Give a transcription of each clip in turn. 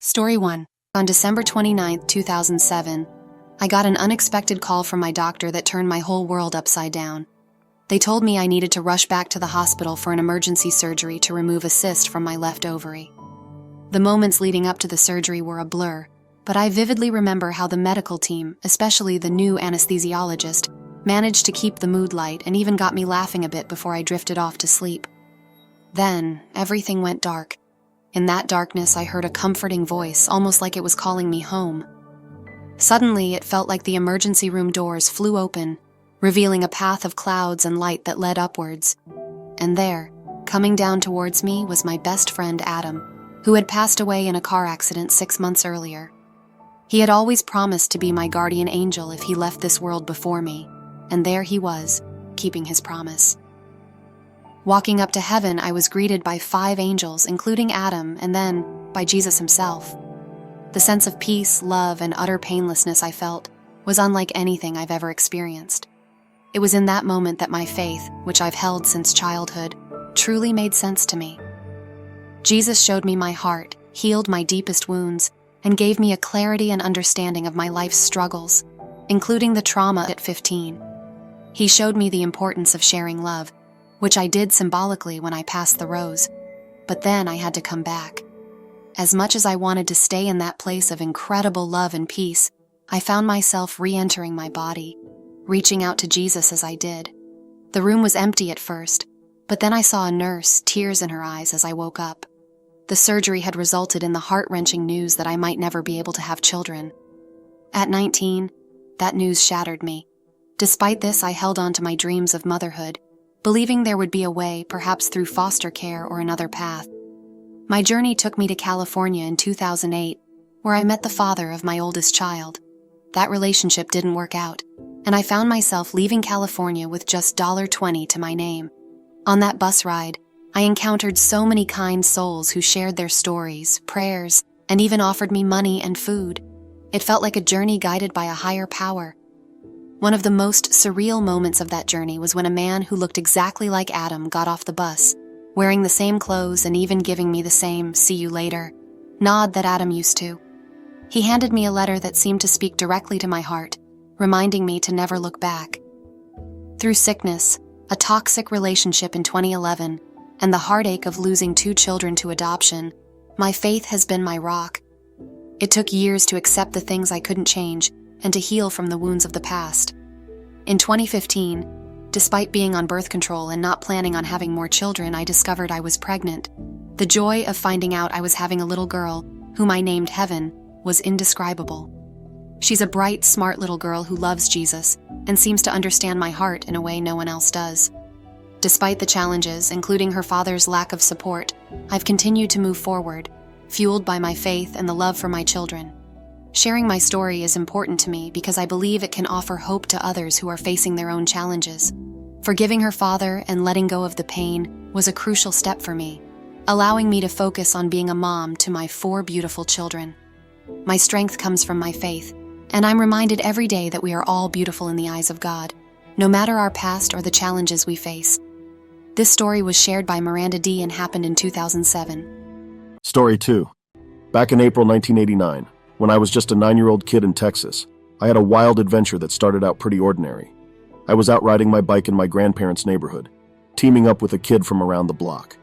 Story 1. On December 29, 2007, I got an unexpected call from my doctor that turned my whole world upside down. They told me I needed to rush back to the hospital for an emergency surgery to remove a cyst from my left ovary. The moments leading up to the surgery were a blur, but I vividly remember how the medical team, especially the new anesthesiologist, managed to keep the mood light and even got me laughing a bit before I drifted off to sleep. Then, everything went dark. In that darkness, I heard a comforting voice, almost like it was calling me home. Suddenly, it felt like the emergency room doors flew open, revealing a path of clouds and light that led upwards. And there, coming down towards me, was my best friend Adam, who had passed away in a car accident 6 months earlier. He had always promised to be my guardian angel if he left this world before me, and there he was, keeping his promise. Walking up to heaven, I was greeted by 5 angels, including Adam, and then by Jesus himself. The sense of peace, love, and utter painlessness I felt was unlike anything I've ever experienced. It was in that moment that my faith, which I've held since childhood, truly made sense to me. Jesus showed me my heart, healed my deepest wounds, and gave me a clarity and understanding of my life's struggles, including the trauma at 15. He showed me the importance of sharing love, which I did symbolically when I passed the rose, but then I had to come back. As much as I wanted to stay in that place of incredible love and peace, I found myself re-entering my body, reaching out to Jesus as I did. The room was empty at first, but then I saw a nurse, tears in her eyes as I woke up. The surgery had resulted in the heart-wrenching news that I might never be able to have children. At 19, that news shattered me. Despite this, I held on to my dreams of motherhood, believing there would be a way, perhaps through foster care or another path. My journey took me to California in 2008, where I met the father of my oldest child. That relationship didn't work out, and I found myself leaving California with just $20 to my name. On that bus ride, I encountered so many kind souls who shared their stories, prayers, and even offered me money and food. It felt like a journey guided by a higher power. One of the most surreal moments of that journey was when a man who looked exactly like Adam got off the bus, wearing the same clothes and even giving me the same "see you later" nod that Adam used to. He handed me a letter that seemed to speak directly to my heart, reminding me to never look back. Through sickness, a toxic relationship in 2011, and the heartache of losing 2 children to adoption, my faith has been my rock. It took years to accept the things I couldn't change and to heal from the wounds of the past. In 2015, despite being on birth control and not planning on having more children, I discovered I was pregnant. The joy of finding out I was having a little girl, whom I named Heaven, was indescribable. She's a bright, smart little girl who loves Jesus and seems to understand my heart in a way no one else does. Despite the challenges, including her father's lack of support, I've continued to move forward, fueled by my faith and the love for my children. Sharing my story is important to me because I believe it can offer hope to others who are facing their own challenges. Forgiving her father and letting go of the pain was a crucial step for me, allowing me to focus on being a mom to my 4 beautiful children. My strength comes from my faith, and I'm reminded every day that we are all beautiful in the eyes of God, no matter our past or the challenges we face. This story was shared by Miranda D. and happened in 2007. Story 2. Back in April 1989, when I was just a 9-year-old kid in Texas, I had a wild adventure that started out pretty ordinary. I was out riding my bike in my grandparents' neighborhood, teaming up with a kid from around the block.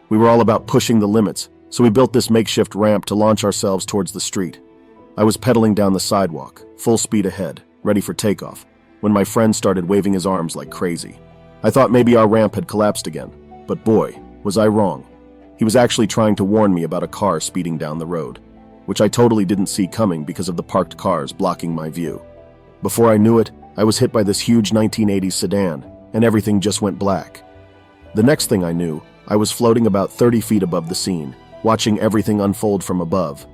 We were all about pushing the limits, so we built this makeshift ramp to launch ourselves towards the street. I was pedaling down the sidewalk, full speed ahead, ready for takeoff, when my friend started waving his arms like crazy. I thought maybe our ramp had collapsed again, but boy, was I wrong. He was actually trying to warn me about a car speeding down the road, which I totally didn't see coming because of the parked cars blocking my view. Before I knew it, I was hit by this huge 1980s sedan, and everything just went black. The next thing I knew, I was floating about 30 feet above the scene, watching everything unfold from above.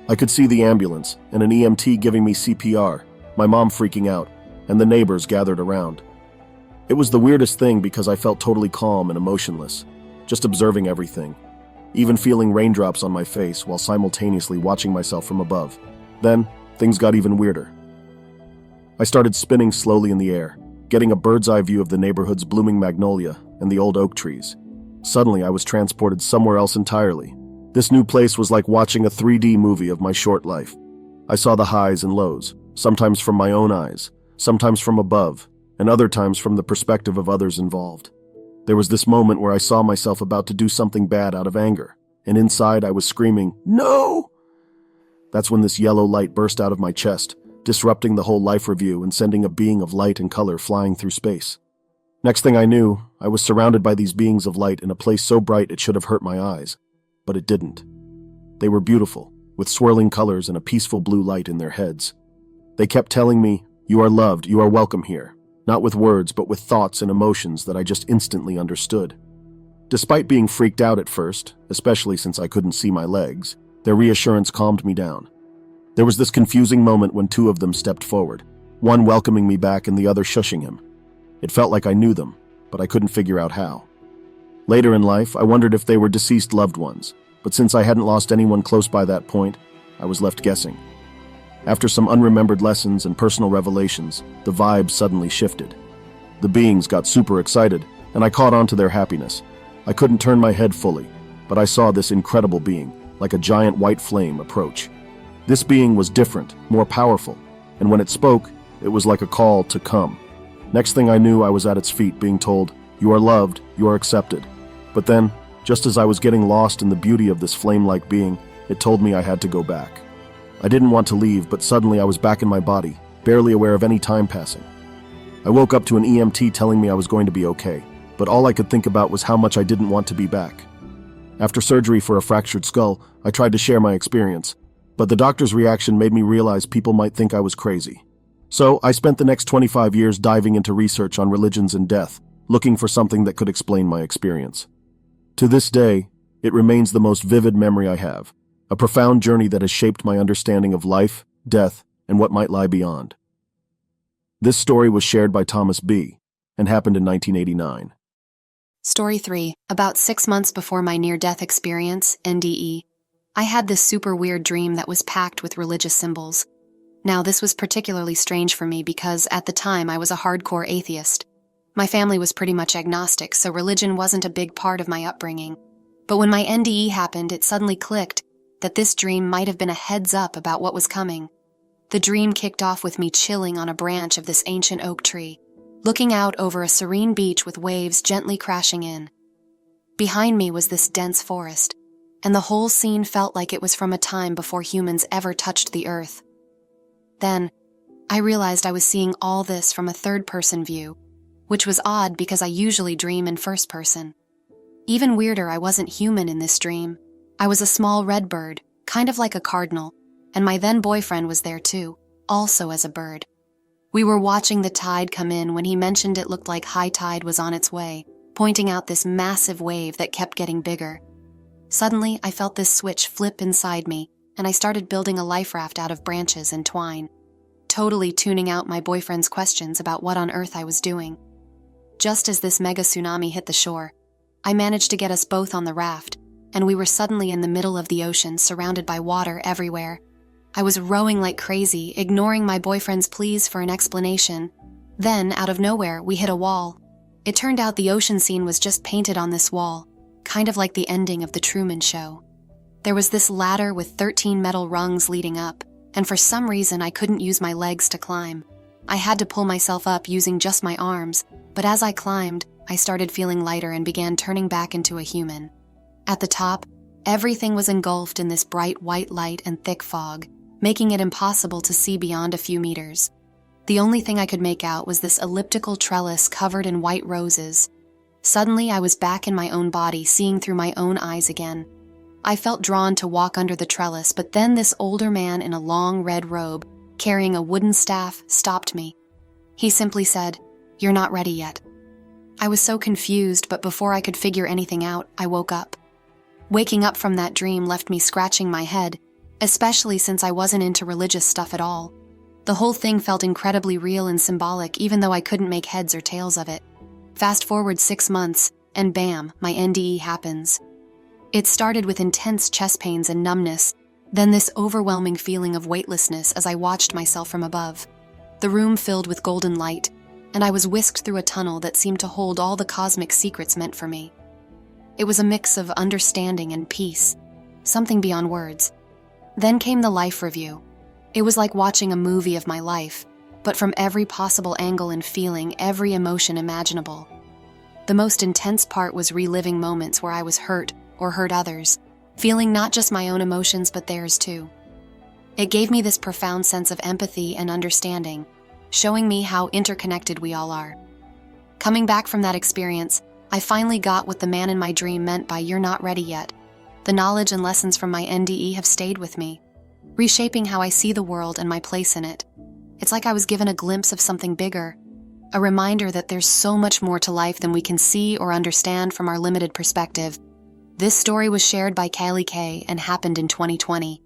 I could see the ambulance and an EMT giving me CPR, my mom freaking out, and the neighbors gathered around. It was the weirdest thing because I felt totally calm and emotionless, just observing everything, even feeling raindrops on my face while simultaneously watching myself from above. Then, things got even weirder. I started spinning slowly in the air, getting a bird's-eye view of the neighborhood's blooming magnolia and the old oak trees. Suddenly, I was transported somewhere else entirely. This new place was like watching a 3D movie of my short life. I saw the highs and lows, sometimes from my own eyes, sometimes from above, and other times from the perspective of others involved. There was this moment where I saw myself about to do something bad out of anger, and inside I was screaming, "No!" That's when this yellow light burst out of my chest, disrupting the whole life review and sending a being of light and color flying through space. Next thing I knew, I was surrounded by these beings of light in a place so bright it should have hurt my eyes, but it didn't. They were beautiful, with swirling colors and a peaceful blue light in their heads. They kept telling me, "You are loved, you are welcome here," not with words but with thoughts and emotions that I just instantly understood. Despite being freaked out at first, especially since I couldn't see my legs, their reassurance calmed me down. There was this confusing moment when two of them stepped forward, one welcoming me back and the other shushing him. It felt like I knew them, but I couldn't figure out how. Later in life, I wondered if they were deceased loved ones, but since I hadn't lost anyone close by that point, I was left guessing. After some unremembered lessons and personal revelations, the vibe suddenly shifted. The beings got super excited, and I caught on to their happiness. I couldn't turn my head fully, but I saw this incredible being, like a giant white flame, approach. This being was different, more powerful, and when it spoke, it was like a call to come. Next thing I knew, I was at its feet being told, "You are loved, you are accepted." But then, just as I was getting lost in the beauty of this flame-like being, it told me I had to go back. I didn't want to leave, but suddenly I was back in my body, barely aware of any time passing. I woke up to an EMT telling me I was going to be okay, but all I could think about was how much I didn't want to be back. After surgery for a fractured skull, I tried to share my experience, but the doctor's reaction made me realize people might think I was crazy. So I spent the next 25 years diving into research on religions and death, looking for something that could explain my experience. To this day, it remains the most vivid memory I have, a profound journey that has shaped my understanding of life, death, and what might lie beyond. This story was shared by Thomas B. and happened in 1989. Story 3. About 6 months before my near-death experience, NDE, I had this super weird dream that was packed with religious symbols. Now, this was particularly strange for me because at the time I was a hardcore atheist. My family was pretty much agnostic, so religion wasn't a big part of my upbringing. But when my NDE happened, it suddenly clicked that this dream might have been a heads up about what was coming. The dream kicked off with me chilling on a branch of this ancient oak tree, looking out over a serene beach with waves gently crashing in. Behind me was this dense forest, and the whole scene felt like it was from a time before humans ever touched the earth. Then, I realized I was seeing all this from a third-person view, which was odd because I usually dream in first person. Even weirder, I wasn't human in this dream. I was a small red bird, kind of like a cardinal, and my then-boyfriend was there too, also as a bird. We were watching the tide come in when he mentioned it looked like high tide was on its way, pointing out this massive wave that kept getting bigger. Suddenly, I felt this switch flip inside me, and I started building a life raft out of branches and twine, totally tuning out my boyfriend's questions about what on earth I was doing. Just as this mega tsunami hit the shore, I managed to get us both on the raft, and we were suddenly in the middle of the ocean, surrounded by water everywhere. I was rowing like crazy, ignoring my boyfriend's pleas for an explanation. Then, out of nowhere, we hit a wall. It turned out the ocean scene was just painted on this wall, kind of like the ending of The Truman Show. There was this ladder with 13 metal rungs leading up, and for some reason I couldn't use my legs to climb. I had to pull myself up using just my arms, but as I climbed, I started feeling lighter and began turning back into a human. At the top, everything was engulfed in this bright white light and thick fog, making it impossible to see beyond a few meters. The only thing I could make out was this elliptical trellis covered in white roses. Suddenly, I was back in my own body, seeing through my own eyes again. I felt drawn to walk under the trellis, but then this older man in a long red robe, carrying a wooden staff, stopped me. He simply said, "You're not ready yet." I was so confused, but before I could figure anything out, I woke up. Waking up from that dream left me scratching my head, especially since I wasn't into religious stuff at all. The whole thing felt incredibly real and symbolic, even though I couldn't make heads or tails of it. Fast forward 6 months, and bam, my NDE happens. It started with intense chest pains and numbness, then this overwhelming feeling of weightlessness as I watched myself from above. The room filled with golden light, and I was whisked through a tunnel that seemed to hold all the cosmic secrets meant for me. It was a mix of understanding and peace. something beyond words. Then came the life review. It was like watching a movie of my life, but from every possible angle and feeling every emotion imaginable. The most intense part was reliving moments where I was hurt or hurt others, feeling not just my own emotions but theirs too. It gave me this profound sense of empathy and understanding, showing me how interconnected we all are. Coming back from that experience, I finally got what the man in my dream meant by "you're not ready yet." The knowledge and lessons from my NDE have stayed with me, reshaping how I see the world and my place in it. It's like I was given a glimpse of something bigger, a reminder that there's so much more to life than we can see or understand from our limited perspective. This story was shared by Kaylee K and happened in 2020.